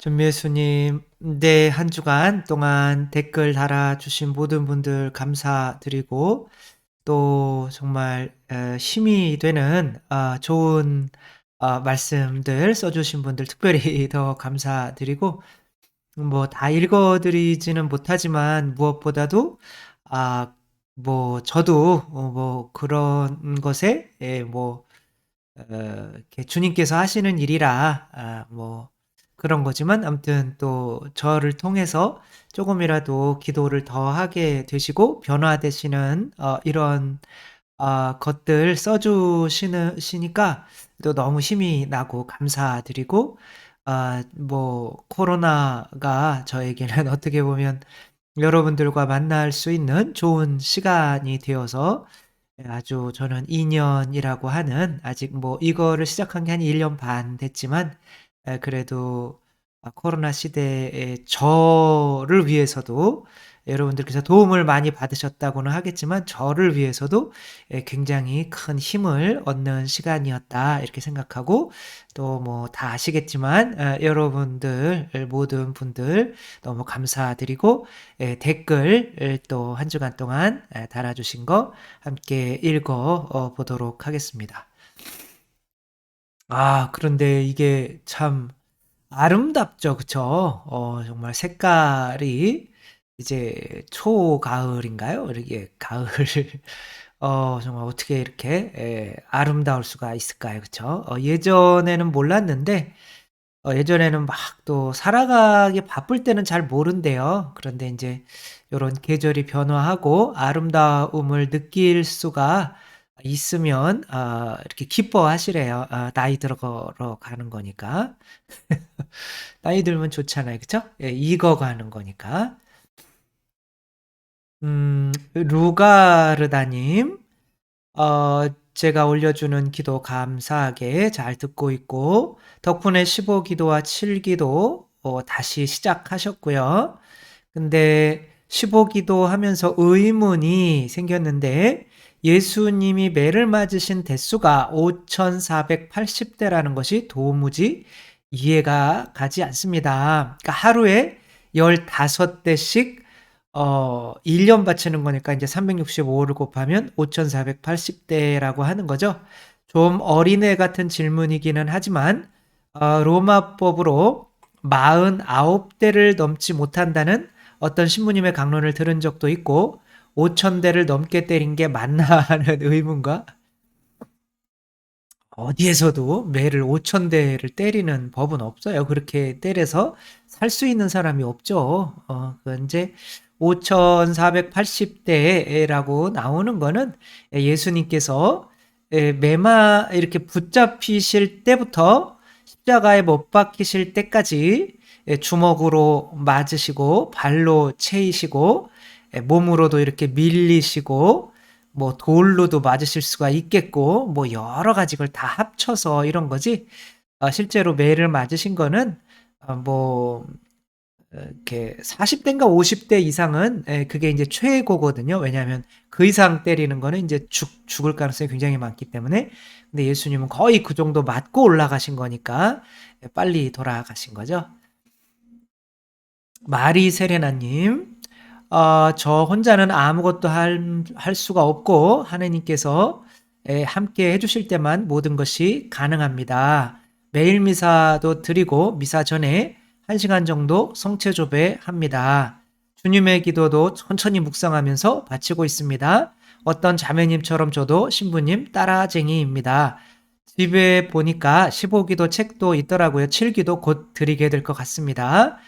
전미애수님, 네, 한 주간 동안 댓글 달아주신 모든 분들 감사드리고, 또 정말 힘이 되는 좋은 말씀들 써주신 분들 특별히 더 감사드리고, 뭐 다 읽어드리지는 못하지만 무엇보다도 아, 뭐 저도 뭐 그런 것에 이렇게 주님께서 하시는 일이라 뭐 그런 거지만 아무튼 또 저를 통해서 조금이라도 기도를 더 하게 되시고 변화되시는 이런 것들 시니까 또 너무 힘이 나고 감사드리고 뭐 코로나가 저에게는 어떻게 보면 여러분들과 만날 수 있는 좋은 시간이 되어서 아주 저는 2 년이라고 하는 아직 뭐 이거를 시작한 게 한 1년 반 됐지만 그래도 코로나 시대에 저를 위해서도 여러분들께서 도움을 많이 받으셨다고는 하겠지만 저를 위해서도 굉장히 큰 힘을 얻는 시간이었다 이렇게 생각하고 또 뭐 다 아시겠지만 여러분들 모든 분들 너무 감사드리고 댓글 또 한 주간 동안 달아주신 거 함께 읽어 보도록 하겠습니다. 그런데 이게 참 아름답죠. 그쵸? 정말 색깔이 이제 초가을인가요? 이렇게 가을. 정말 어떻게 이렇게 아름다울 수가 있을까요? 그쵸? 예전에는 몰랐는데, 예전에는 막 또 살아가기 바쁠 때는 잘 모른대요. 그런데 이제 요런 계절이 변화하고 아름다움을 느낄 수가 있으면 이렇게 기뻐하시래요. 나이 들어가러 가는 거니까. 나이 들면 좋잖아요. 그쵸? 예, 익어가는 거니까. 루가르다님, 제가 올려주는 기도 감사하게 잘 듣고 있고, 덕분에 15기도와 7기도 다시 시작하셨고요. 근데 15기도 하면서 의문이 생겼는데, 예수님이 매를 맞으신 대수가 5,480대라는 것이 도무지 이해가 가지 않습니다. 그러니까 하루에 15대씩 1년 바치는 거니까 이제 365를 곱하면 5,480대라고 하는 거죠. 좀 어린애 같은 질문이기는 하지만 로마법으로 49대를 넘지 못한다는 어떤 신부님의 강론을 들은 적도 있고 5,000대를 넘게 때린 게 맞나 하는 의문과 어디에서도 매를 5,000대를 때리는 법은 없어요. 그렇게 때려서 살 수 있는 사람이 없죠. 이제 5,480대라고 나오는 거는 예수님께서 매마 이렇게 붙잡히실 때부터 십자가에 못 박히실 때까지 주먹으로 맞으시고 발로 채이시고 몸으로도 이렇게 밀리시고 뭐 돌로도 맞으실 수가 있겠고 뭐 여러 가지 걸 다 합쳐서 이런 거지. 실제로 매를 맞으신 거는 뭐 이렇게 40대인가 50대 이상은 그게 이제 최고거든요. 왜냐하면 그 이상 때리는 거는 이제 죽을 가능성이 굉장히 많기 때문에. 근데 예수님은 거의 그 정도 맞고 올라가신 거니까 빨리 돌아가신 거죠. 마리 세레나님, 저 혼자는 아무것도 할 수가 없고 하느님께서 함께 해주실 때만 모든 것이 가능합니다. 매일 미사도 드리고 미사 전에 1시간 정도 성체조배 합니다. 주님의 기도도 천천히 묵상하면서 바치고 있습니다. 어떤 자매님처럼 저도 신부님 따라쟁이입니다. 집에 보니까 15기도 책도 있더라고요. 7기도 곧 드리게 될 것 같습니다.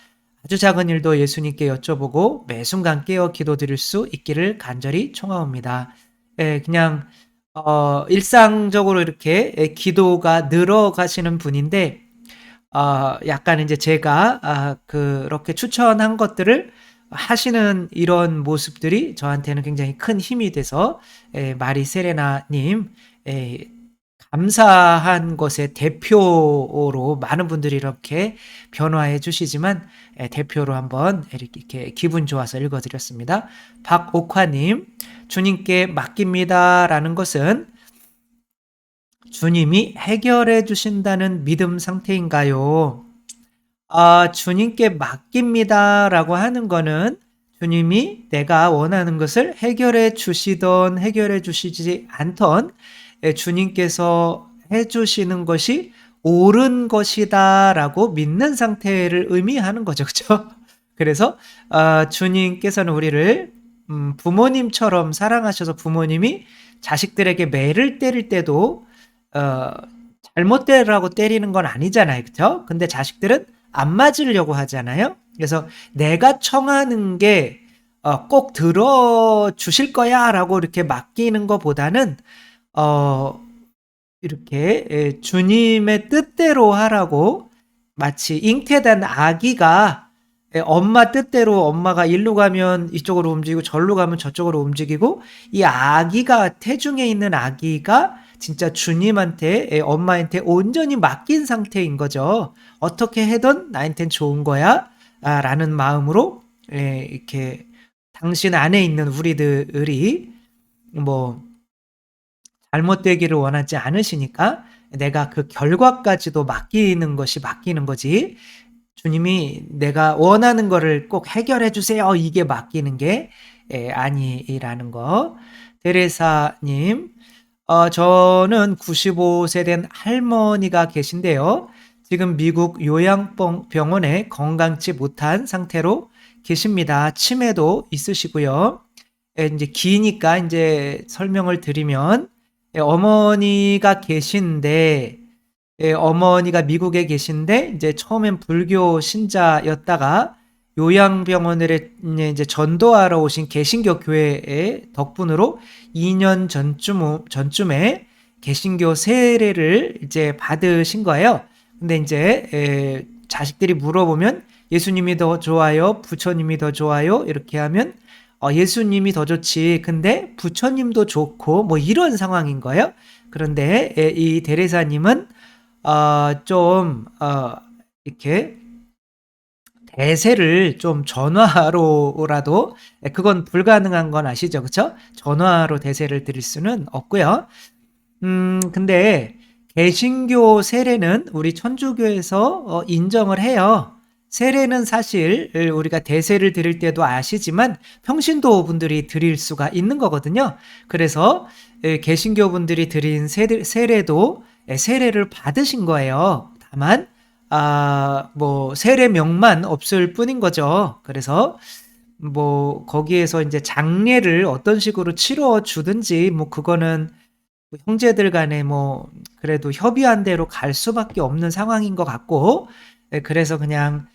아주 작은 일도 예수님께 여쭤보고 매 순간 깨어 기도드릴 수 있기를 간절히 청하옵니다. 그냥 일상적으로 이렇게 기도가 늘어가시는 분인데 약간 이제 제가 그렇게 추천한 것들을 하시는 이런 모습들이 저한테는 굉장히 큰 힘이 돼서 마리 세레나님 감사한 것의 대표로 많은 분들이 이렇게 변화해 주시지만 대표로 한번 이렇게 기분 좋아서 읽어드렸습니다. 박옥화님, 주님께 맡깁니다라는 것은 주님이 해결해 주신다는 믿음 상태인가요? 주님께 맡깁니다라고 하는 거는 주님이 내가 원하는 것을 해결해 주시든 해결해 주시지 않든 주님께서 해 주시는 것이 옳은 것이다라고 믿는 상태를 의미하는 거죠. 그죠? 그래서 주님께서는 우리를 부모님처럼 사랑하셔서 부모님이 자식들에게 매를 때릴 때도 어 잘못 때리라고 때리는 건 아니잖아요. 그죠? 근데 자식들은 안 맞으려고 하잖아요. 그래서 내가 청하는 게 꼭 들어주실 거야 라고 이렇게 맡기는 것보다는 어, 이렇게 주님의 뜻대로 하라고 마치 잉태된 아기가 엄마 뜻대로 엄마가 일로 가면 이쪽으로 움직이고 절로 가면 저쪽으로 움직이고 이 아기가 태중에 있는 아기가 진짜 주님한테 엄마한테 온전히 맡긴 상태인 거죠. 어떻게 해든 나한텐 좋은 거야 라는 마음으로 이렇게 당신 안에 있는 우리들이 뭐 잘못되기를 원하지 않으시니까 내가 그 결과까지도 맡기는 것이 맡기는 거지. 주님이 내가 원하는 거를 꼭 해결해 주세요. 이게 맡기는 게 아니라는 거. 테레사님, 저는 95세 된 할머니가 계신데요. 지금 미국 요양병원에 건강치 못한 상태로 계십니다. 치매도 있으시고요. 이제 기니까 이제 설명을 드리면 어머니가 계신데 어머니가 미국에 계신데 이제 처음엔 불교 신자였다가 요양병원에 이제 전도하러 오신 개신교 교회의 덕분으로 2년 전쯤에 개신교 세례를 이제 받으신 거예요. 근데 이제 자식들이 물어보면 예수님이 더 좋아요, 부처님이 더 좋아요 이렇게 하면 예수님이 더 좋지. 근데 부처님도 좋고 뭐 이런 상황인 거예요. 그런데 이 대리사님은 좀 이렇게 대세를 좀 전화로라도 그건 불가능한 건 아시죠? 그렇죠? 전화로 대세를 드릴 수는 없고요. 근데 개신교 세례는 우리 천주교에서 인정을 해요. 세례는 사실 우리가 대세를 드릴 때도 아시지만 평신도 분들이 드릴 수가 있는 거거든요. 그래서 개신교 분들이 드린 세례도 세례를 받으신 거예요. 다만 뭐 세례명만 없을 뿐인 거죠. 그래서 뭐 거기에서 이제 장례를 어떤 식으로 치러 주든지 뭐 그거는 형제들 간에 뭐 그래도 협의한 대로 갈 수밖에 없는 상황인 것 같고 그래서 그냥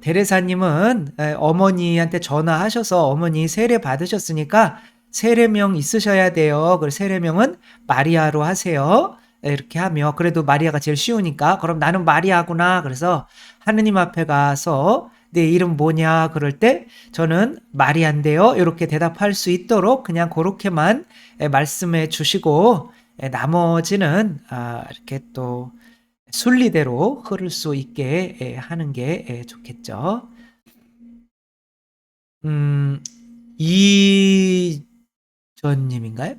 대레사님은 어머니한테 전화하셔서 어머니 세례 받으셨으니까 세례명 있으셔야 돼요. 그래서 세례명은 마리아로 하세요. 이렇게 하며 그래도 마리아가 제일 쉬우니까 그럼 나는 마리아구나. 그래서 하느님 앞에 가서 내 이름 뭐냐 그럴 때 저는 마리아인데요. 이렇게 대답할 수 있도록 그냥 그렇게만 말씀해 주시고 나머지는 이렇게 또 순리대로 흐를 수 있게 하는 게 좋겠죠. 이전님인가요?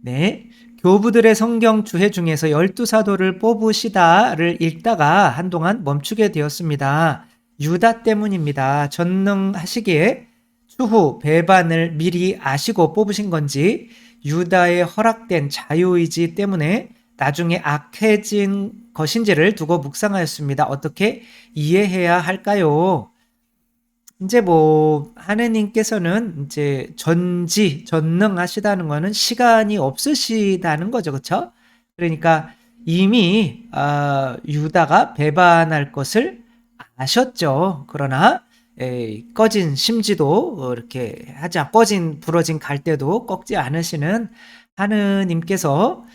네. 교부들의 성경 주해 중에서 12사도를 뽑으시다를 읽다가 한동안 멈추게 되었습니다. 유다 때문입니다. 전능하시기에 추후 배반을 미리 아시고 뽑으신 건지 유다의 허락된 자유의지 때문에 나중에 악해진 것인지를 두고 묵상하였습니다. 어떻게 이해해야 할까요? 이제 뭐 하느님께서는 이제 전능하시다는 거는 시간이 없으시다는 거죠. 그렇죠? 그러니까 이미 유다가 배반할 것을 아셨죠. 그러나 꺼진 심지도 이렇게 꺼진 부러진 갈대도 꺾지 않으시는 하느님께서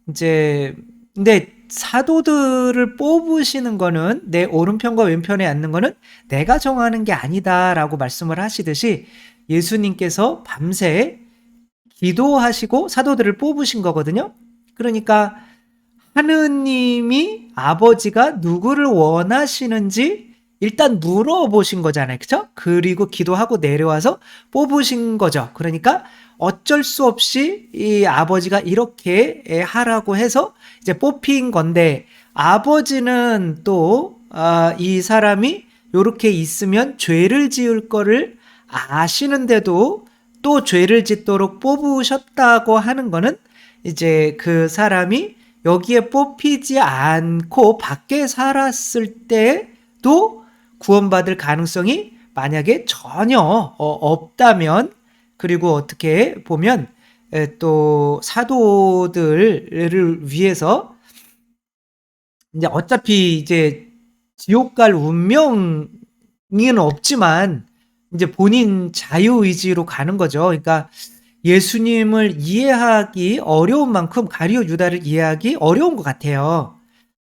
이제 근데 사도들을 뽑으시는 거는 내 오른편과 왼편에 앉는 거는 내가 정하는 게 아니다라고 말씀을 하시듯이 예수님께서 밤새 기도하시고 사도들을 뽑으신 거거든요. 그러니까 하느님이 아버지가 누구를 원하시는지 일단 물어보신 거잖아요. 그쵸? 그리고 기도하고 내려와서 뽑으신 거죠. 그러니까 어쩔 수 없이 이 아버지가 이렇게 하라고 해서 이제 뽑힌 건데 아버지는 또 이 사람이 요렇게 있으면 죄를 지을 거를 아시는데도 또 죄를 짓도록 뽑으셨다고 하는 거는 이제 그 사람이 여기에 뽑히지 않고 밖에 살았을 때도 구원받을 가능성이 만약에 전혀 없다면, 그리고 어떻게 보면 또 사도들을 위해서 이제 어차피 이제 지옥 갈 운명은 없지만 이제 본인 자유의지로 가는 거죠. 그러니까 예수님을 이해하기 어려운 만큼 가룟 유다를 이해하기 어려운 것 같아요.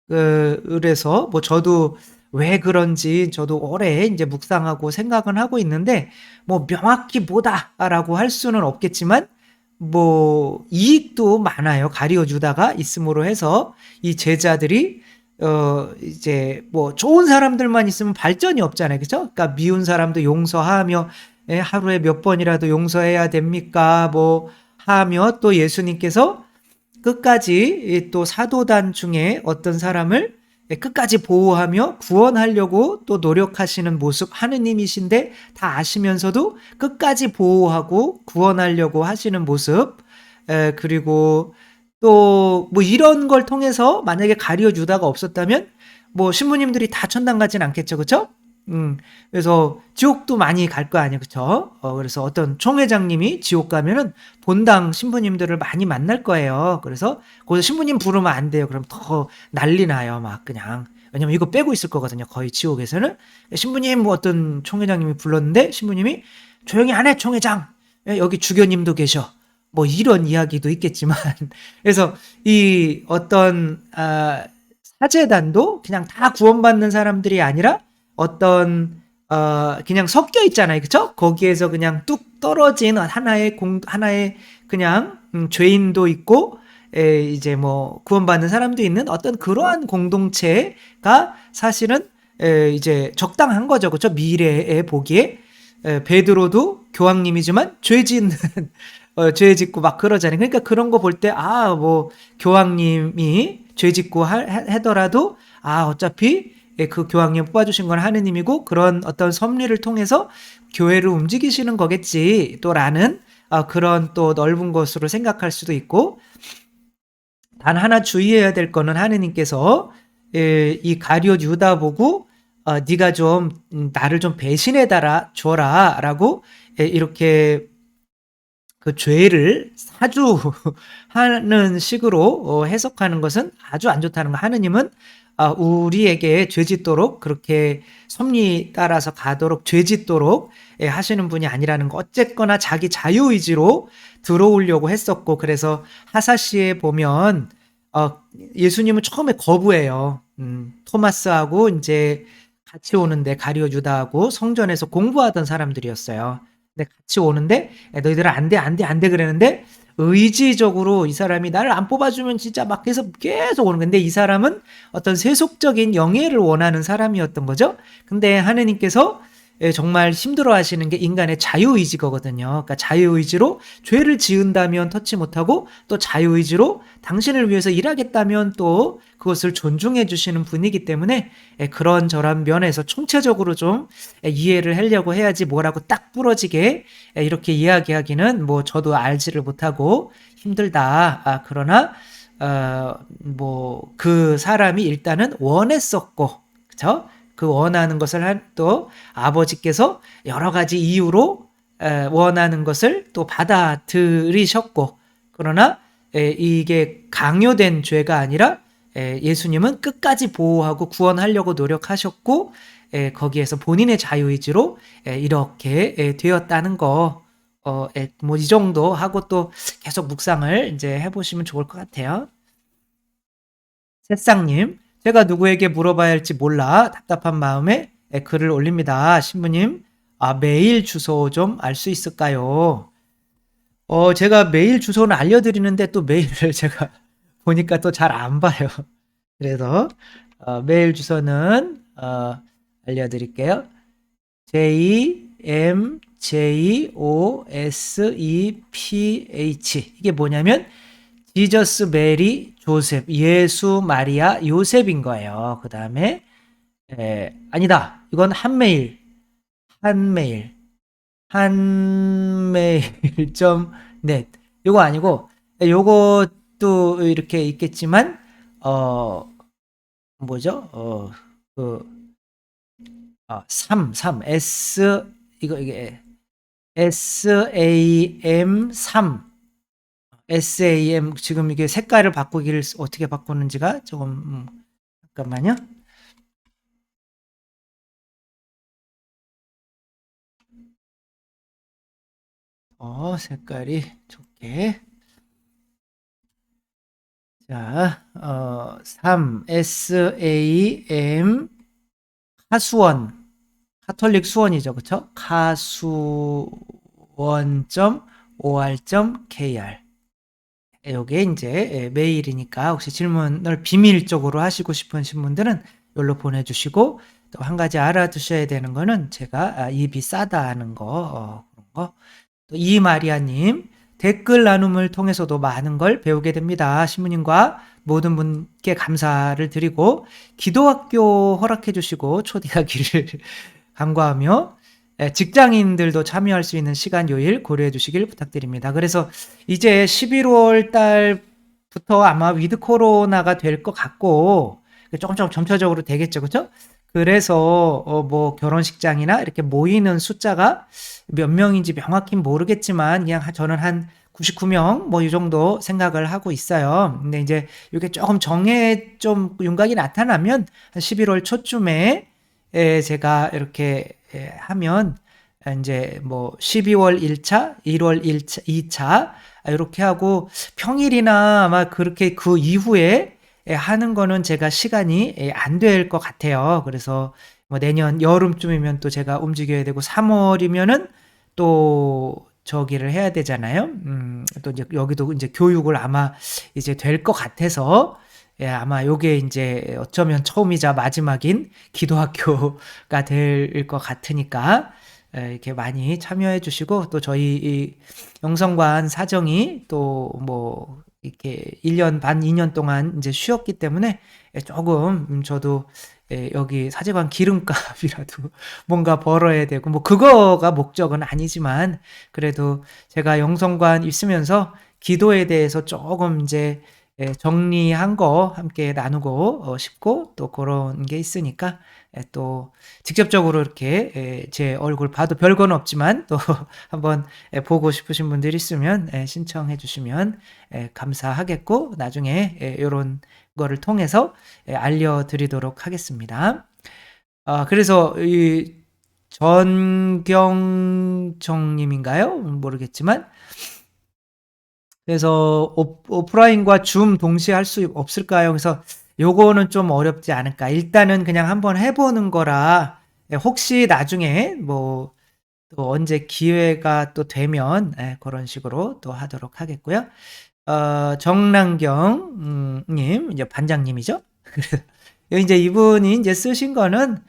그래서 뭐 저도 왜 그런지 저도 오래 이제 묵상하고 생각은 하고 있는데, 뭐 명확히 뭐다라고 할 수는 없겠지만 뭐 이익도 많아요. 가룟 유다가 있음으로 해서 이 제자들이 이제 뭐 좋은 사람들만 있으면 발전이 없잖아요. 그죠? 그러니까 미운 사람도 용서하며, 하루에 몇 번이라도 용서해야 됩니까? 뭐 하며, 또 예수님께서 끝까지 또 사도단 중에 어떤 사람을 끝까지 보호하며 구원하려고 또 노력하시는 모습, 하느님이신데 다 아시면서도 끝까지 보호하고 구원하려고 하시는 모습, 그리고 또 뭐 이런 걸 통해서 만약에 가룟 유다가 없었다면 뭐 신부님들이 다 천당 가진 않겠죠, 그렇죠? 그래서 지옥도 많이 갈 거 아니에요, 그렇죠? 그래서 어떤 총회장님이 지옥 가면은 본당 신부님들을 많이 만날 거예요. 그래서 거기서 신부님 부르면 안 돼요. 그럼 더 난리 나요, 막 그냥. 왜냐면 이거 빼고 있을 거거든요, 거의 지옥에서는. 신부님, 뭐 어떤 총회장님이 불렀는데 신부님이 조용히 안 해, 총회장. 여기 주교님도 계셔. 뭐 이런 이야기도 있겠지만 그래서 이 어떤 사제단도 그냥 다 구원받는 사람들이 아니라 어떤 그냥 섞여 있잖아요, 그렇죠? 거기에서 그냥 뚝 떨어진 하나의 그냥 죄인도 있고, 이제 뭐 구원받는 사람도 있는 어떤 그러한 공동체가 사실은 이제 적당한 거죠, 그렇죠? 미래에 보기에. 베드로도 교황님이지만 죄 짓는 죄 짓고 막 그러잖아요. 그러니까 그런 거 볼 때 뭐 교황님이 죄 짓고 하더라도 어차피 그 교황님 뽑아주신 건 하느님이고 그런 어떤 섭리를 통해서 교회를 움직이시는 거겠지 또라는 그런 또 넓은 것으로 생각할 수도 있고, 단 하나 주의해야 될 거는 하느님께서 이 가룟 유다 보고 네가 좀 나를 좀 배신해 줘라라고 이렇게 그 죄를 사주하는 식으로 해석하는 것은 아주 안 좋다는 거. 하느님은 우리에게 죄 짓도록, 그렇게 섭리 따라서 가도록 죄 짓도록 하시는 분이 아니라는 거. 어쨌거나 자기 자유의지로 들어오려고 했었고, 그래서 하사시에 보면 예수님은 처음에 거부해요. 토마스하고 이제 같이 오는데, 가룟 유다하고 성전에서 공부하던 사람들이었어요. 근데 같이 오는데 너희들은 안 돼, 안 돼, 안 돼 그러는데 의지적으로 이 사람이 나를 안 뽑아주면 진짜 막 해서 계속 오는 건데, 이 사람은 어떤 세속적인 영예를 원하는 사람이었던 거죠. 근데 하느님께서 정말 힘들어 하시는 게 인간의 자유의지거든요. 그러니까 자유의지로 죄를 지은다면 터치 못하고, 또 자유의지로 당신을 위해서 일하겠다면 또 그것을 존중해 주시는 분이기 때문에 그런저런 면에서 총체적으로 좀 이해를 하려고 해야지, 뭐라고 딱 부러지게 이렇게 이야기하기는 뭐 저도 알지를 못하고 힘들다. 그러나 뭐 그 사람이 일단은 원했었고, 그쵸? 그 원하는 것을 또 아버지께서 여러 가지 이유로 원하는 것을 또 받아들이셨고, 그러나 이게 강요된 죄가 아니라 예수님은 끝까지 보호하고 구원하려고 노력하셨고, 거기에서 본인의 자유의지로 이렇게 되었다는 거, 뭐 이 정도 하고 또 계속 묵상을 이제 해보시면 좋을 것 같아요. 새싹님, 제가 누구에게 물어봐야 할지 몰라 답답한 마음에 글을 올립니다. 신부님, 메일 주소 좀 알 수 있을까요? 제가 메일 주소는 알려드리는데 또 메일을 제가 보니까 또 잘 안 봐요. 그래서 메일 주소는 알려드릴게요. JMJOSEPH, 이게 뭐냐면 지저스 메리 조셉, 예수 마리아 요셉인 거예요. 그 다음에 아니다. 이건 한메일, 한메일, 한메일.net. 요거 아니고, 요것도 이렇게 있겠지만, 어, 뭐죠? 그, 3, 이게 SAM3, SAM, 지금 이게 색깔을 바꾸기를 어떻게 바꾸는지가 조금, 잠깐만요. 색깔이 좋게. 자, 3, SAM, 하수원, 카톨릭 수원이죠. 그쵸? 카수원.or.kr. 요게 이제 메일이니까 혹시 질문을 비밀적으로 하시고 싶으신 분들은 여기로 보내주시고, 또 한 가지 알아두셔야 되는 거는 제가 입이 싸다는 거, 그런 거. 또 이마리아님, 댓글 나눔을 통해서도 많은 걸 배우게 됩니다. 신부님과 모든 분께 감사를 드리고, 기도학교 허락해 주시고 초대하기를 간구하며, 직장인들도 참여할 수 있는 시간 요일 고려해 주시길 부탁드립니다. 그래서 이제 11월 달부터 아마 위드 코로나가 될 것 같고, 조금 점차적으로 되겠죠, 그렇죠? 그래서 뭐 결혼식장이나 이렇게 모이는 숫자가 몇 명인지 명확히 모르겠지만, 그냥 저는 한 99명 뭐 이 정도 생각을 하고 있어요. 근데 이제 이게 조금 좀 윤곽이 나타나면 한 11월 초쯤에 제가 이렇게 하면 이제 뭐 12월 1차, 1월 1차, 2차 이렇게 하고, 평일이나 아마 그렇게 그 이후에 하는 거는 제가 시간이 안 될 것 같아요. 그래서 뭐 내년 여름쯤이면 또 제가 움직여야 되고, 3월이면은 또 저기를 해야 되잖아요. 또 이제 여기도 이제 교육을 아마 이제 될 것 같아서, 아마 요게 이제 어쩌면 처음이자 마지막인 기도학교가 될 것 같으니까, 이렇게 많이 참여해 주시고, 또 저희 이 영성관 사정이 또 뭐 이렇게 1년 반, 2년 동안 이제 쉬었기 때문에 조금 저도 여기 사제관 기름값이라도 뭔가 벌어야 되고, 뭐 그거가 목적은 아니지만, 그래도 제가 영성관 있으면서 기도에 대해서 조금 이제 정리한 거 함께 나누고 싶고, 또 그런 게 있으니까, 또 직접적으로 이렇게 제 얼굴 봐도 별건 없지만 또 한번 보고 싶으신 분들 있으면 신청해 주시면 감사하겠고, 나중에 이런 거를 통해서 알려드리도록 하겠습니다. 그래서 이 전경정님인가요? 모르겠지만, 그래서 오프라인과 줌 동시에 할 수 없을까요? 그래서 요거는 좀 어렵지 않을까. 일단은 그냥 한번 해보는 거라, 혹시 나중에 뭐 또 언제 기회가 또 되면 그런 식으로 또 하도록 하겠고요. 정랑경 님, 이제 반장님이죠. 이제 이분이 이제 쓰신 거는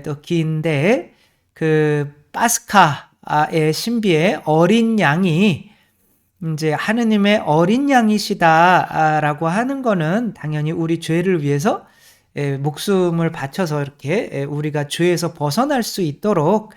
또 긴데, 그 파스카의 신비의 어린 양이 이제 하느님의 어린 양이시다라고 하는 거는, 당연히 우리 죄를 위해서 목숨을 바쳐서 이렇게 우리가 죄에서 벗어날 수 있도록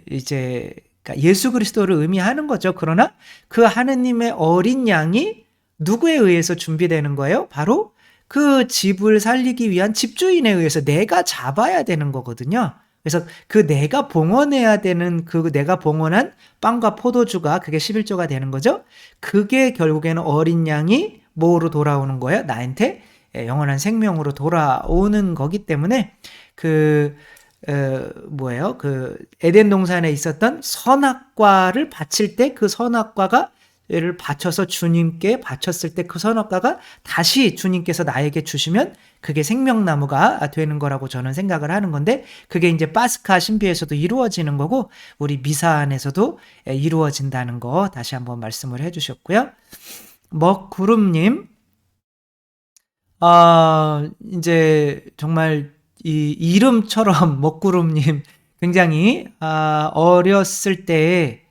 이제 그러니까 예수 그리스도를 의미하는 거죠. 그러나 그 하느님의 어린 양이 누구에 의해서 준비되는 거예요? 바로 그 집을 살리기 위한 집주인에 의해서 내가 잡아야 되는 거거든요. 그래서 그 내가 봉헌해야 되는, 그 내가 봉헌한 빵과 포도주가 그게 11조가 되는 거죠. 그게 결국에는 어린 양이 뭐로 돌아오는 거예요? 나한테 영원한 생명으로 돌아오는 거기 때문에, 그 뭐예요? 그 에덴 동산에 있었던 선악과를 바칠 때, 그 선악과가 를 바쳐서 주님께 바쳤을 때 그 선악과가 다시 주님께서 나에게 주시면 그게 생명나무가 되는 거라고 저는 생각을 하는 건데, 그게 이제 파스카 신비에서도 이루어지는 거고, 우리 미사 안에서도 이루어진다는 거 다시 한번 말씀을 해주셨고요. 먹구름님, 이제 정말 이 이름처럼 먹구름님, 굉장히 어렸을 때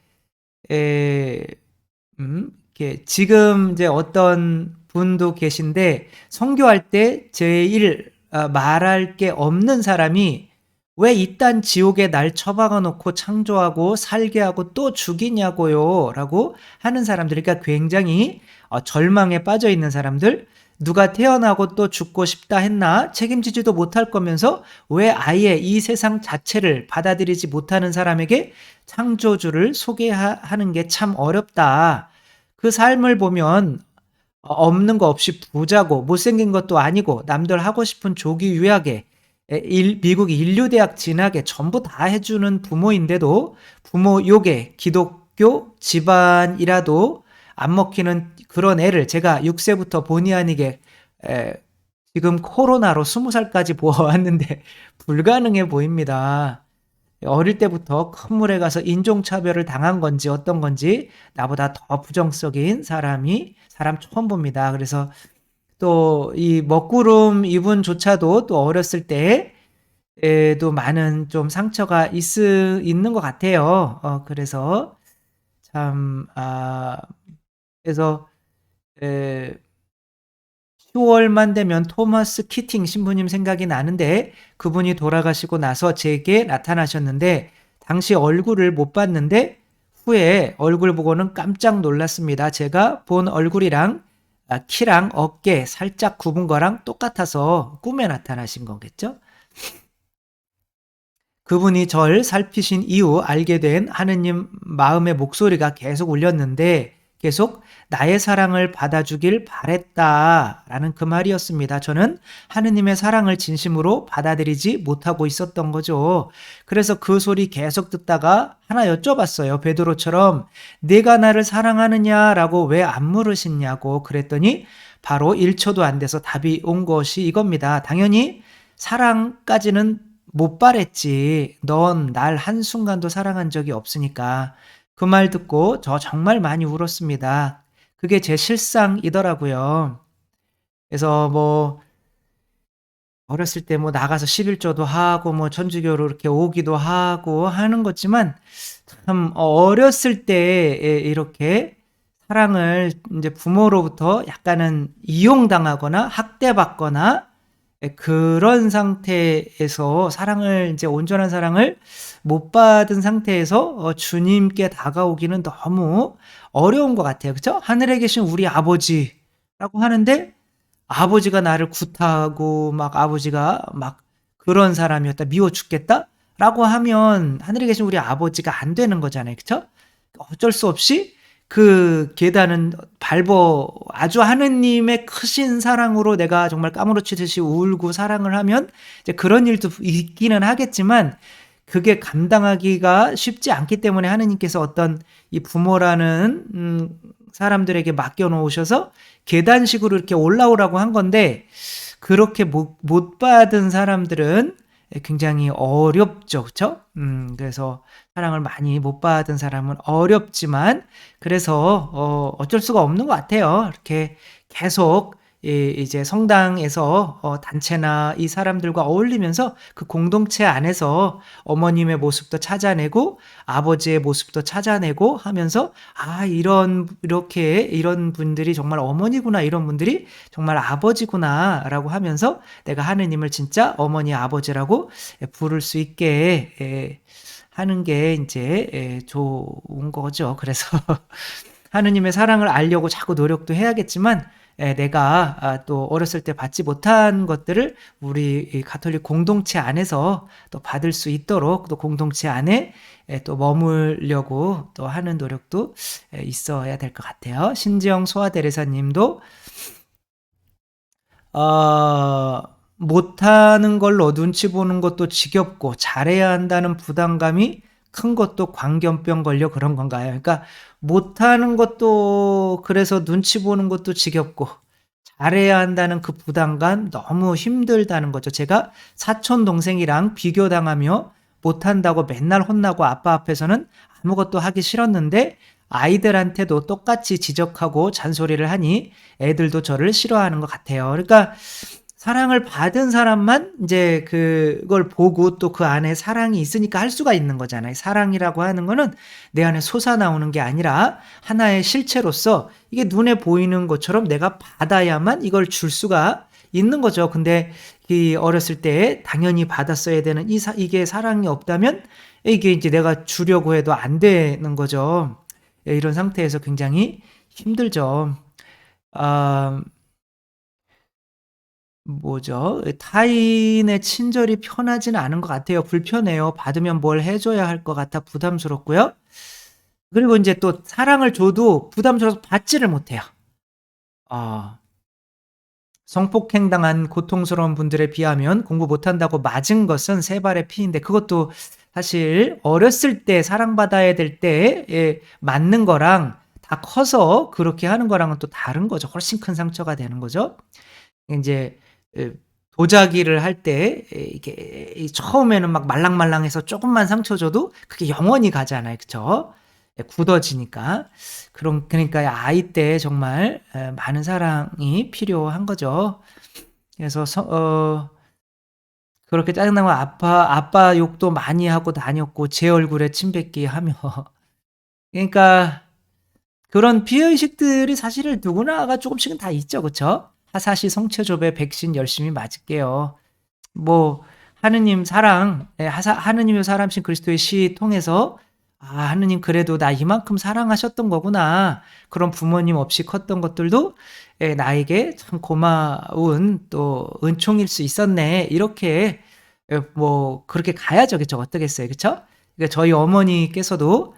이렇게 지금 이제 어떤 분도 계신데, 선교할 때 제일 말할 게 없는 사람이 "왜 이딴 지옥에 날 처박아 놓고 창조하고 살게 하고 또 죽이냐고요." 라고 하는 사람들, 그러니까 굉장히 절망에 빠져 있는 사람들, 누가 태어나고 또 죽고 싶다 했나 책임지지도 못할 거면서 왜 아예 이 세상 자체를 받아들이지 못하는 사람에게 창조주를 소개하는 게 참 어렵다. 그 삶을 보면 없는 거 없이 부자고 못생긴 것도 아니고 남들 하고 싶은 조기 유학에 미국 인류대학 진학에 전부 다 해주는 부모인데도 부모 욕에 기독교 집안이라도 안 먹히는 그런 애를 제가 6세부터 본의 아니게 지금 코로나로 20살까지 보아왔는데 불가능해 보입니다. 어릴 때부터 큰 물에 가서 인종차별을 당한 건지 어떤 건지 나보다 더 부정적인 사람 처음 봅니다. 그래서 또 이 먹구름 이분조차도 또 어렸을 때에도 많은 좀 상처가 있는 것 같아요. 그래서 참, 그래서, 에, 10월만 되면 토마스 키팅 신부님 생각이 나는데 그분이 돌아가시고 나서 제게 나타나셨는데 당시 얼굴을 못 봤는데 후에 얼굴 보고는 깜짝 놀랐습니다. 제가 본 얼굴이랑 키랑 어깨 살짝 굽은 거랑 똑같아서 꿈에 나타나신 거겠죠? 그분이 절 살피신 이후 알게 된 하느님 마음의 목소리가 계속 울렸는데 계속 나의 사랑을 받아주길 바랬다라는 그 말이었습니다. 저는 하느님의 사랑을 진심으로 받아들이지 못하고 있었던 거죠. 그래서 그 소리 계속 듣다가 하나 여쭤봤어요. 베드로처럼 내가 나를 사랑하느냐라고 왜 안 물으시냐고 그랬더니 바로 1초도 안 돼서 답이 온 것이 이겁니다. 당연히 사랑까지는 못 바랬지. 넌 날 한순간도 사랑한 적이 없으니까. 그 말 듣고 저 정말 많이 울었습니다. 그게 제 실상이더라고요. 그래서 뭐 어렸을 때 뭐 나가서 11조도 하고 뭐 천주교로 이렇게 오기도 하고 하는 거지만 참 어렸을 때 이렇게 사랑을 이제 부모로부터 약간은 이용당하거나 학대받거나 그런 상태에서 사랑을 이제 온전한 사랑을 못 받은 상태에서 주님께 다가오기는 너무 어려운 것 같아요. 그쵸? 하늘에 계신 우리 아버지라고 하는데 아버지가 나를 구타하고 막 아버지가 막 그런 사람이었다, 미워 죽겠다라고 하면 하늘에 계신 우리 아버지가 안 되는 거잖아요. 그쵸? 어쩔 수 없이 그 계단은 아주 하느님의 크신 사랑으로 내가 정말 까무러치듯이 울고 사랑을 하면 이제 그런 일도 있기는 하겠지만 그게 감당하기가 쉽지 않기 때문에 하느님께서 어떤 이 부모라는 사람들에게 맡겨 놓으셔서 계단식으로 이렇게 올라오라고 한 건데 그렇게 못 받은 사람들은 굉장히 어렵죠. 그쵸? 그래서 사랑을 많이 못 받은 사람은 어렵지만 그래서 어쩔 수가 없는 것 같아요. 이렇게 계속 이제 성당에서 단체나 이 사람들과 어울리면서 그 공동체 안에서 어머님의 모습도 찾아내고 아버지의 모습도 찾아내고 하면서 이런 분들이 정말 어머니구나, 이런 분들이 정말 아버지구나라고 하면서 내가 하느님을 진짜 어머니 아버지라고 부를 수 있게 하는 게 이제 좋은 거죠. 그래서 하느님의 사랑을 알려고 자꾸 노력도 해야겠지만 내가 또 어렸을 때 받지 못한 것들을 우리 이 가톨릭 공동체 안에서 또 받을 수 있도록 또 공동체 안에 또 머물려고 또 하는 노력도 있어야 될 것 같아요. 신지영 소아대레사님도 못하는 걸로 눈치 보는 것도 지겹고 잘해야 한다는 부담감이 큰 것도 광견병 걸려 그런 건가요? 그러니까 못하는 것도 그래서 눈치 보는 것도 지겹고 잘해야 한다는 그 부담감 너무 힘들다는 거죠. 제가 사촌 동생이랑 비교당하며 못한다고 맨날 혼나고 아빠 앞에서는 아무것도 하기 싫었는데 아이들한테도 똑같이 지적하고 잔소리를 하니 애들도 저를 싫어하는 것 같아요. 그러니까 사랑을 받은 사람만 이제 그걸 보고 또 그 안에 사랑이 있으니까 할 수가 있는 거잖아요. 사랑이라고 하는 거는 내 안에 솟아나오는 게 아니라 하나의 실체로서 이게 눈에 보이는 것처럼 내가 받아야만 이걸 줄 수가 있는 거죠. 근데 이 어렸을 때 당연히 받았어야 되는 이게 사랑이 없다면 이게 이제 내가 주려고 해도 안 되는 거죠. 예, 이런 상태에서 굉장히 힘들죠. 아 뭐죠? 타인의 친절이 편하지는 않은 것 같아요. 불편해요. 받으면 뭘 해 줘야 할 것 같아 부담스럽고요. 그리고 인제 또 사랑을 줘도 부담스러워서 받지를 못해요. 어. 성폭행당한 고통스러운 분들에 비하면 공부 못한다고 맞은 것은 세 발의 피인데, 그것도 사실 어렸을 때 사랑받아야 될 때에 맞는 거랑 다 커서 그렇게 하는 거랑은 또 다른 거죠. 훨씬 큰 상처가 되는 거죠. 인제 도자기를 할 때 이게 이 처음에는 막 말랑말랑해서 쪼금만 상처 줘도 그게 영원히 가잖아요. 그쵸? 예, 굳어지니까. 그러니까 아이 때 정말 많은 사랑이 필요한 거죠. 그래서 그렇게 짜증나면 아빠 욕도 많이 하고 다녔고 제 얼굴에 침 뱉기하며 그러니까 그런 피해의식들이 사실은 누구나가 쪼금씩은 다 있죠. 그쵸? 하사시 성체조배 백신 열심히 맞을게요. 뭐 하느님 사랑, 예, 하느님의 사람이신 그리스도의 시 통해서 '아 하느님 그래도 나 이만큼 사랑하셨던 거구나. 그런 부모님 없이 컸던 것들도 예 나에게 참 고마운 또 은총일 수 있었네.' 이렇게 뭐 그렇게 가야죠. 그쵸. 어떠겠어요. 그쵸? 그러니까 저희 어머니께서도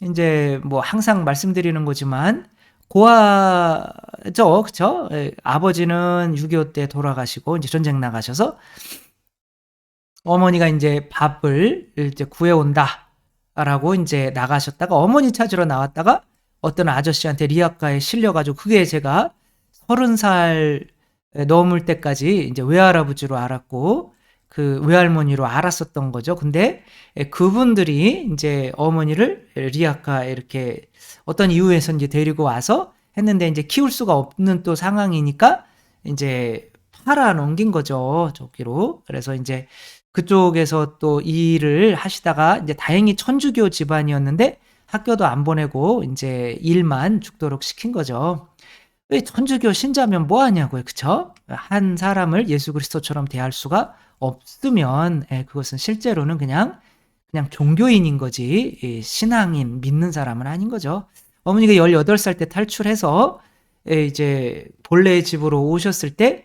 인제 뭐 항상 말씀드리는 거지만 고아죠. 그쵸? 예. 아버지는 6.25 때 돌아가시고 인제 전쟁 나가셔서 어머니가 인제 "밥을 이제 구해 온다."라고 인제 나가셨다가 어머니 찾으러 나왔다가 어떤 아저씨한테 리아카에 실려 가지고, 그게 제가 30살 넘을 때까지 인제 외할아버지로 알았고 그 외할머니로 알았었던 거죠. 근데 그분들이 인제 어머니를 리아카에 이렇게 어떤 이유에선지 데리고 와서 했는데, 인제 키울 수가 없는 또 상황이니까 인제 팔아 넘긴 거죠, 저기로. 그래서 인제 그쪽에서 또 일을 하시다가 인제 다행히 천주교 집안이었는데 학교도 안 보내고 인제 일만 죽도록 시킨 거죠. 왜 천주교 신자면 뭐 하냐고요. 그쵸? 한 사람을 예수 그리스도처럼 대할 수가 없으면 그것은 실제로는 그냥 종교인인 거지 신앙인 믿는 사람은 아닌 거죠. 어머니가 18살 때 탈출해서 이제 본래 집으로 오셨을 때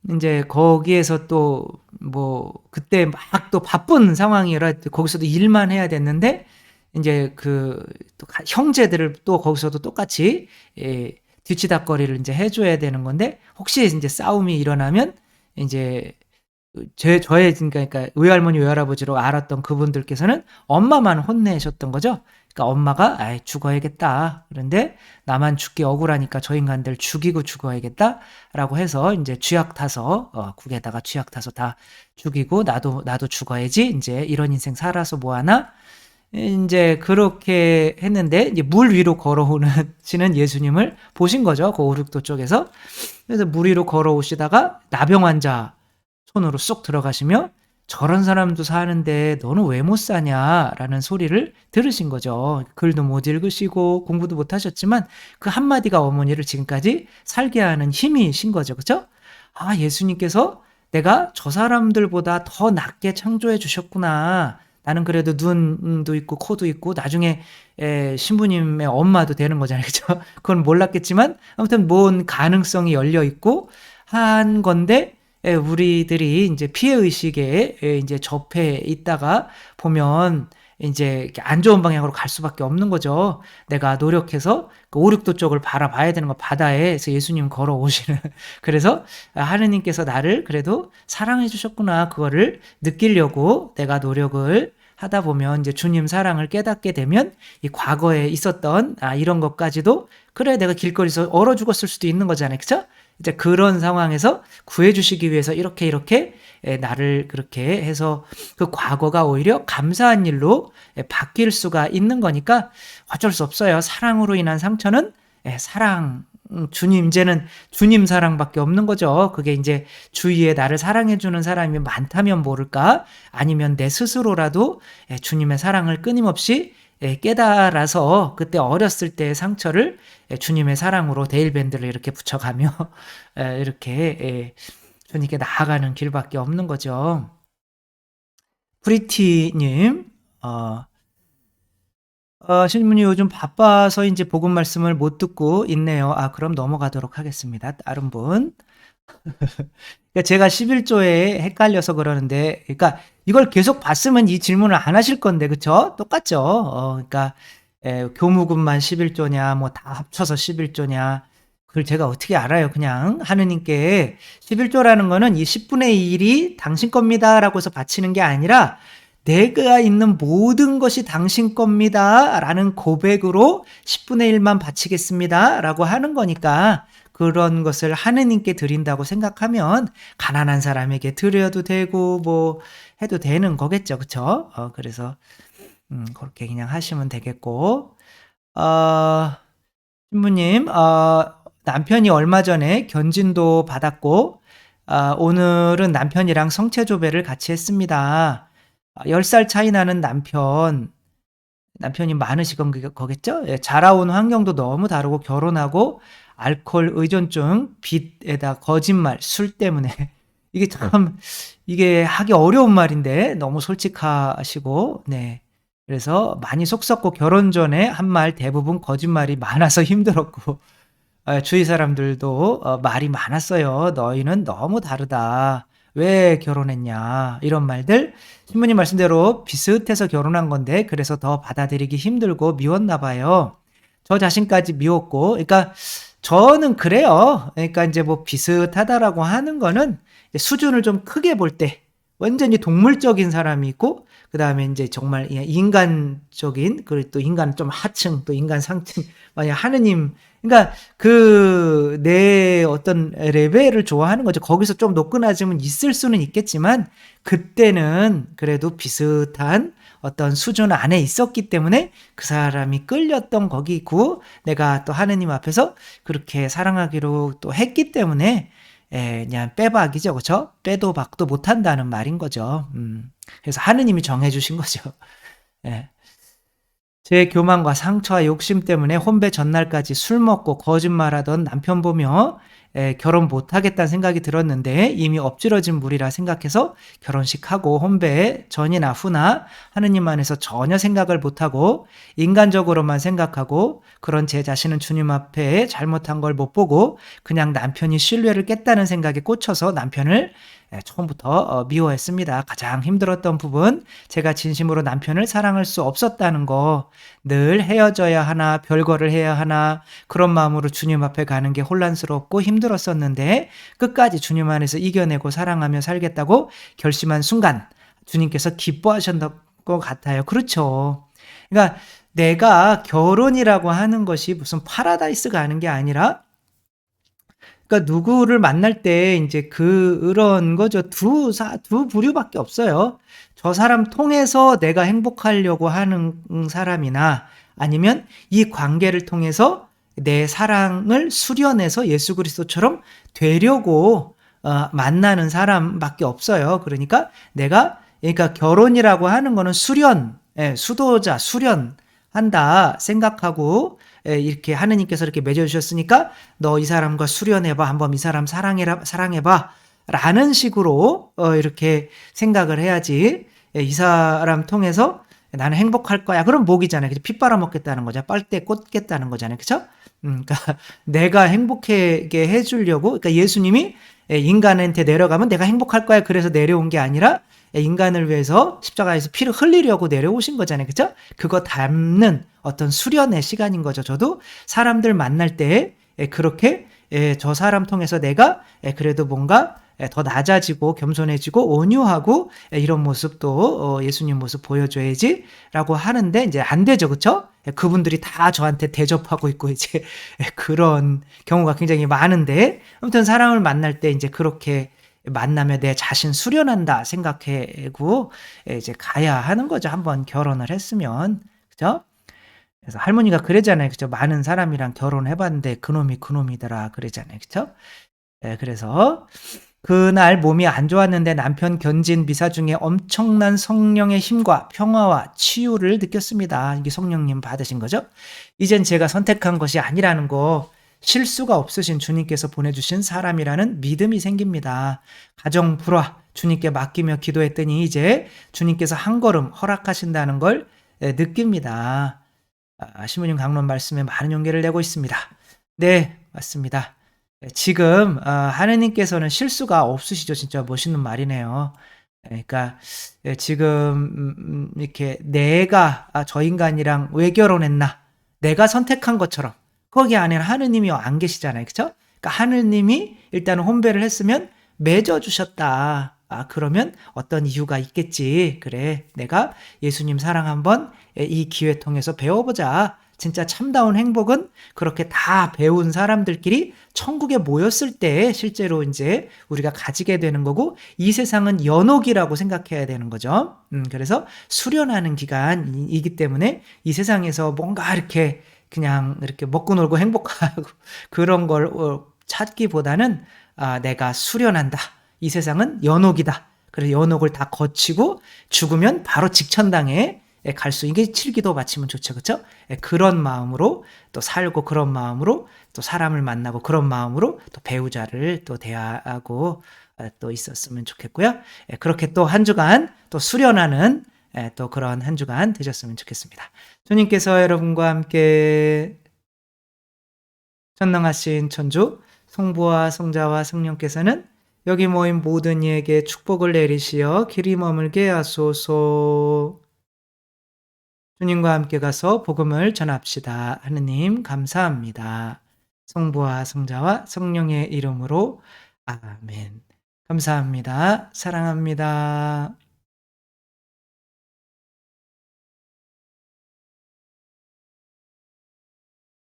인제 거기에서 또 뭐 그때 막 또 바쁜 상황이라 거기서도 일만 해야 됐는데 인제 그 또 형제들을 또 거기서도 똑같이 뒤치다꺼리를 인제 해 줘야 되는 건데, 혹시 인제 싸움이 일어나면 인제 저의 그러니까 외할머니, 외할아버지로 알았던 그분들께서는 엄마만 혼내셨던 거죠. 그러니까 엄마가 "아이 죽어야겠다. 그런데 나만 죽기 억울하니까 저 인간들 죽이고 죽어야겠다."라고 해서 인제 쥐약 타서 국에다가 쥐약 타서 다 죽이고 "나도 죽어야지. 인제 이런 인생 살아서 뭐 하나?" 인제 그렇게 했는데 이제 물 위로 걸어오는 시는 예수님을 보신 거죠, 그 오륙도 쪽에서. 그래서 물 위로 걸어오시다가 나병 환자 손으로 쏙 들어가시며 "저런 사람도 사는데 너는 왜 못 사냐?"라는 소리를 들으신 거죠. 글도 못 읽으시고 공부도 못 하셨지만 그 한마디가 어머니를 지금까지 살게 하는 힘이신 거죠. 그쵸? 아 예수님께서 '내가 저 사람들보다 더 낫게 창조해 주셨구나. 나는 그래도 눈도 있고 코도 있고' 나중에 신부님의 엄마도 되는 거잖아요. 그죠? 그건 몰랐겠지만 아무튼 뭔 가능성이 열려 있고 한 건데, 우리들이 인제 피해 의식에 인제 접해 있다가 보면 인제 이렇게 안 좋은 방향으로 갈 수밖에 없는 거죠. 내가 노력해서 그 오륙도 쪽을 바라봐야 되는 거, 바다에서 예수님 걸어오시는 그래서 '아 하느님께서 나를 그래도 사랑해 주셨구나.' 그거를 느끼려고 내가 노력을 하다 보면 인제 주님 사랑을 깨닫게 되면 이 과거에 있었던 이런 것까지도 '그래 내가 길거리에서 얼어 죽었을 수도 있는 거잖아요.' 그쵸? 이제 그런 상황에서 구해 주시기 위해서 이렇게 나를 그렇게 해서 그 과거가 오히려 감사한 일로 바뀔 수가 있는 거니까 어쩔 수 없어요. 사랑으로 인한 상처는 사랑, 주님 인제는 주님 사랑밖에 없는 거죠. 그게 인제 주위에 나를 사랑해 주는 사람이 많다면 모를까? 아니면 내 스스로라도 주님의 사랑을 끊임없이 깨달아서 그때 어렸을 때의 상처를 주님의 사랑으로 데일밴드를 이렇게 붙여가며 이렇게 주님께 나아가는 길밖에 없는 거죠. 프리티님, 신부님 요즘 바빠서 인제 복음 말씀을 못 듣고 있네요. 그럼 넘어가도록 하겠습니다. 다른 분. 그러니까 제가 11조에 헷갈려서 그러는데, 그러니까 이걸 계속 봤으면 이 질문을 안 하실 건데, 그쵸? 똑같죠? 그러니까, 교무금만 11조냐, 뭐 다 합쳐서 11조냐, 그걸 제가 어떻게 알아요? 그냥 하느님께 11조라는 거는 이 10분의 1이 당신 겁니다. 라고 해서 바치는 게 아니라, 내가 있는 모든 것이 당신 겁니다. 라는 고백으로 10분의 1만 바치겠습니다. 라고 하는 거니까, 그런 것을 하느님께 드린다고 생각하면 가난한 사람에게 드려도 되고 뭐 해도 되는 거겠죠. 그쵸? 그래서 그렇게 그냥 하시면 되겠고, 신부님, 남편이 얼마 전에 견진도 받았고, 오늘은 남편이랑 성체조배를 같이 했습니다. 10살 차이 나는 남편이 많으시건 거겠죠? 예, 자라온 환경도 너무 다르고 결혼하고 알코올 의존증, 빚에다 거짓말, 술 때문에 이게 참 이게 하기 어려운 말인데 너무 솔직하시고 네. 그래서 많이 속 썩고 결혼 전에 한 말 대부분 거짓말이 많아서 힘들었고 주위 사람들도 말이 많았어요. "너희는 너무 다르다. 왜 결혼했냐." 이런 말들. 신부님 말씀대로 비슷해서 결혼한 건데 그래서 더 받아들이기 힘들고 미웠나 봐요. 저 자신까지 미웠고 그러니까 저는 그래요. 그러니까 인제 뭐 비슷하다라고 하는 거는 이제 수준을 좀 크게 볼 때 완전히 동물적인 사람이 있고 그다음에 인제 정말 인간적인 그리고 또 인간 좀 하층 또 인간 상층 만약 하느님 그러니까 내 어떤 레벨을 좋아하는 거죠. 거기서 좀 높낮임은 있을 수는 있겠지만 그때는 그래도 비슷한 어떤 수준 안에 있었기 때문에 그 사람이 끌렸던 거기고 내가 또 하느님 앞에서 그렇게 사랑하기로 또 했기 때문에 그냥 빼박이죠. 그쵸? 빼도 박도 못한다는 말인 거죠. 그래서 하느님이 정해 주신 거죠. 예. 제 교만과 상처와 욕심 때문에 혼배 전날까지 술 먹고 거짓말하던 남편 보며 결혼 못하겠다는 생각이 들었는데 이미 엎질러진 물이라 생각해서 결혼식하고 혼배 전이나 후나 하느님 안에서 전혀 생각을 못하고 인간적으로만 생각하고 그런 제 자신은 주님 앞에 잘못한 걸 못 보고 그냥 남편이 신뢰를 깼다는 생각에 꽂혀서 남편을 처음부터 미워했습니다. 가장 힘들었던 부분 제가 진심으로 남편을 사랑할 수 없었다는 거 늘 헤어져야 하나 별거를 해야 하나 그런 마음으로 주님 앞에 가는 게 혼란스럽고 힘들었었는데 끝까지 주님 안에서 이겨내고 사랑하며 살겠다고 결심한 순간 주님께서 기뻐하셨던 것 같아요. 그렇죠. 그러니까 내가 결혼이라고 하는 것이 무슨 파라다이스가 아닌 게 아니라 그러니까 누구를 만날 때 인제 그런 거죠. 두 부류밖에 없어요. 저 사람 통해서 내가 행복하려고 하는 사람이나 아니면 이 관계를 통해서 내 사랑을 수련해서 예수 그리스도처럼 되려고 만나는 사람밖에 없어요. 그러니까 결혼이라고 하는 거는 수련, 수도자, 수련한다 생각하고 이렇게 하느님께서 이렇게 맺어 주셨으니까 너 이 사람과 수련해 봐. 한번 이 사람 사랑해 봐. 라는 식으로 이렇게 생각을 해야지. 이 사람 통해서 나는 행복할 거야. 그럼 목이잖아요. 그죠? 피 빨아먹겠다는 거죠. 빨대 꽂겠다는 거잖아요. 그죠? 그러니까 내가 행복하게 해 주려고 그러니까 예수님이 인간한테 내려가면 내가 행복할 거야. 그래서 내려온 게 아니라 인간을 위해서 십자가에서 피를 흘리려고 내려오신 거잖아요. 그죠? 그거 담는 어떤 수련의 시간인 거죠. 저도 사람들 만날 때 그렇게 저 사람 통해서 내가 그래도 뭔가 더 낮아지고 겸손해지고 온유하고 이런 모습도 예수님 모습 보여줘야지라고 하는데 이제 안 되죠. 그쵸? 그분들이 다 저한테 대접하고 있고 이제 그런 경우가 굉장히 많은데 아무튼 사람을 만날 때 이제 그렇게 만나면 내 자신 수련한다 생각하고 이제 가야 하는 거죠. 한번 결혼을 했으면. 그죠? 그래서 할머니가 그러잖아요. 그죠? 많은 사람이랑 결혼해 봤는데 그놈이 그놈이더라 그러잖아요. 그죠? 그래서 그날 몸이 안 좋았는데 남편 견진 미사 중에 엄청난 성령의 힘과 평화와 치유를 느꼈습니다. 이게 성령님 받으신 거죠? 이젠 제가 선택한 것이 아니라는 거 실수가 없으신 주님께서 보내주신 사람이라는 믿음이 생깁니다. 가정 불화 주님께 맡기며 기도했더니 이제 주님께서 한 걸음 허락하신다는 걸 느낍니다. 신부님 강론 말씀에 많은 용기를 내고 있습니다. 네, 맞습니다. 지금 하느님께서는 실수가 없으시죠. 진짜 멋있는 말이네요. 그러니까 지금 이렇게 내가 저 인간이랑 왜 결혼했나? 내가 선택한 것처럼 거기 안에는 하느님이 안 계시잖아요. 그쵸? 그러니까 하느님이 일단은 혼배를 했으면 맺어 주셨다. 그러면 어떤 이유가 있겠지. 그래, 내가 예수님 사랑 한번 이 기회 통해서 배워보자. 진짜 참다운 행복은 그렇게 다 배운 사람들끼리 천국에 모였을 때 실제로 이제 우리가 가지게 되는 거고, 이 세상은 연옥이라고 생각해야 되는 거죠. 그래서 수련하는 기간이기 때문에 이 세상에서 뭔가 이렇게 그냥 이렇게 먹고 놀고 행복하고 그런 걸 찾기보다는 내가 수련한다. 이 세상은 연옥이다. 그래서 연옥을 다 거치고 죽으면 바로 직천당에 갈 수, 이게 칠기도 바치면 좋죠. 그쵸? 그런 마음으로 또 살고, 그런 마음으로 또 사람을 만나고, 그런 마음으로 또 배우자를 또 대하고 또 있었으면 좋겠고요. 그렇게 또 한 주간 또 수련하는 또 그런 한 주간 되셨으면 좋겠습니다. 주님께서 여러분과 함께 전능하신 천주 성부와 성자와 성령께서는 여기 모인 모든 이에게 축복을 내리시어 길이 머물게 하소서. 주님과 함께 가서 복음을 전합시다. 하느님 감사합니다. 성부와 성자와 성령의 이름으로 아멘. 감사합니다. 사랑합니다.